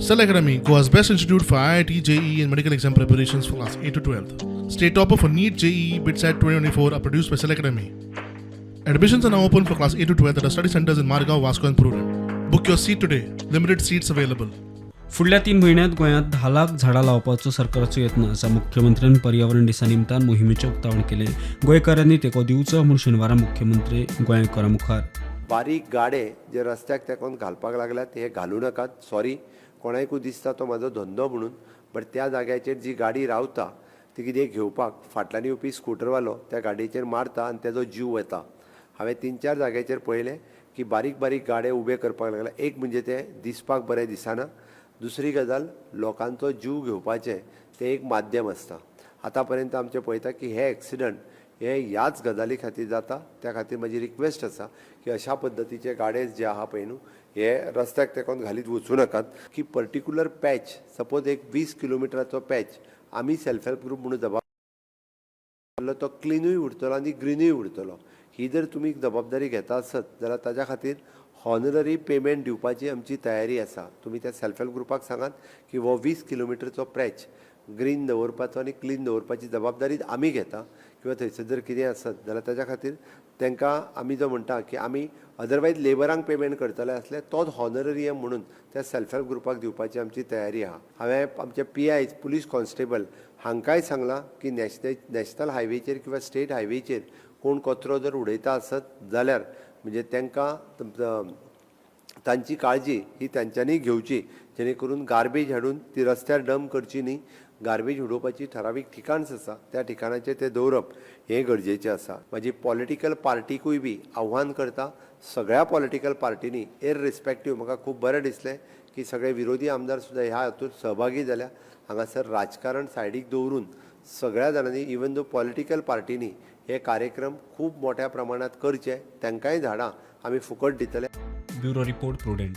Cell Academy, Goa's best institute for IIT, JEE and medical exam preparations for class 8 to 12th. State topper for NEET, JEE, BITSAT 2024 are produced by Cell Academy. Admissions are now open for class 8 to 12th at our study centers in Margao, Vasco and Purun. Book your seat today. Limited seats available. फुडल्या 3 महिन्यात गोंयांत 10 लाख झाडां लावपाचो सरकाराचो यत्न आसा. मुख्यमंत्र्यान पर्यावरण दिसा निमतान मोहिमेचें उक्तावण केलें. गोंयकारांनी तेको दिवचो म्हूण शेनवारा मुख्यमंत्री गोंयकारां मुखार. बारीक गाडे जे रस्त्याक तेकोन घालपाक लागल्यात हे घालू नाकात. सॉरी, कोणाकूय दिसता तो म्हाजो धंदो म्हणून, बट त्या जाग्याचेर जी गाडी रावता ती कितें घेवपाक फाटल्यान येवपी स्कूटरवालो त्या गाडयेचेर मारता आनी तेजो जीव वता. हांवें 3-4 जाग्याचेर पळयलें की बारीक बारीक गाडे उबे करपाक लागला. एक म्हणजे ते दिसपाक बरें दिसना. दुसरी गजाल, लोकांचो जीव घेवपाचें तें एक माध्यम आसता. आतां पर्यंत आमचें पळयता की हे एक्सिडंट हे ह्याच गजाली खातीर जाता. त्या खातीर म्हजी रिक्वेस्ट आसा की अशा पद्दतीचे गाडे जे आहा पळय न्हू हे रस्त्याक तेकोन घालीत वचूं नाकात. की पर्टिक्युलर पॅच, सपोज एक 20 किलोमिटराचो पॅच आमी सेल्फ हेल्प ग्रूप म्हणून जबाबदार तो क्लिनूय उरतलो आनी ग्रीनूय उरतलो. ही जर तुमी जबाबदारी घेता आसत जाल्यार ताच्या खातीर हॉनररी पेमेंट दिवपाची आमची तयारी आसा. तुमी त्या सेल्फ हेल्प ग्रुपाक सांगात की हो 20 किलोमिटरचो पॅच ग्रीन दवरपाचो आनी क्लीन दवरपाची जबाबदारी आमी घेता. किंवा थंयसर जर कितें आसत जाल्यार ताच्या खातीर तांकां आमी जो म्हणटा की आमी अदरवायज लेबरांक पेमेंट करतले आसले तोच हॉनररियम म्हणून त्या सेल्फ हेल्प ग्रुपाक दिवपाची आमची तयारी आहा. हांवें आमचे PI पुलीस कॉन्स्टेबल हांकांय सांगलां की नॅशनल हायवेचेर किंवा स्टेट हायवेचेर कोण कचरो जर उडयता आसत जाल्यार म्हणजे तांकां तांची काळजी ही तांच्यांनी घेवची, जेणे करून गार्बेज हाडून ती रस्त्यार डंप करची न्ही. गार्बेज उडोवपाची ठरावीक ठिकाणच आसा, त्या ठिकाणाचेर ते दवरप हें गरजेचें आसा. म्हाजी पॉलिटिकल पार्टीकूय बी आव्हान करता, सगळ्या पॉलिटिकल पार्टींनी इररिस्पेक्टीव म्हाका खूब बरें दिसलें की सगळे विरोधी आमदार सुद्दां ह्या हातूंत सहभागी जाल्या. हांगासर राजकारण सायडीक दवरून सगळ्या जाणांनी इवन दो पॉलिटिकल पार्टींनी हे कार्यक्रम खूब मोठ्या प्रमाणात करचे. तांकांय झाडां आमी फुकट दितले. Bureau report prudent.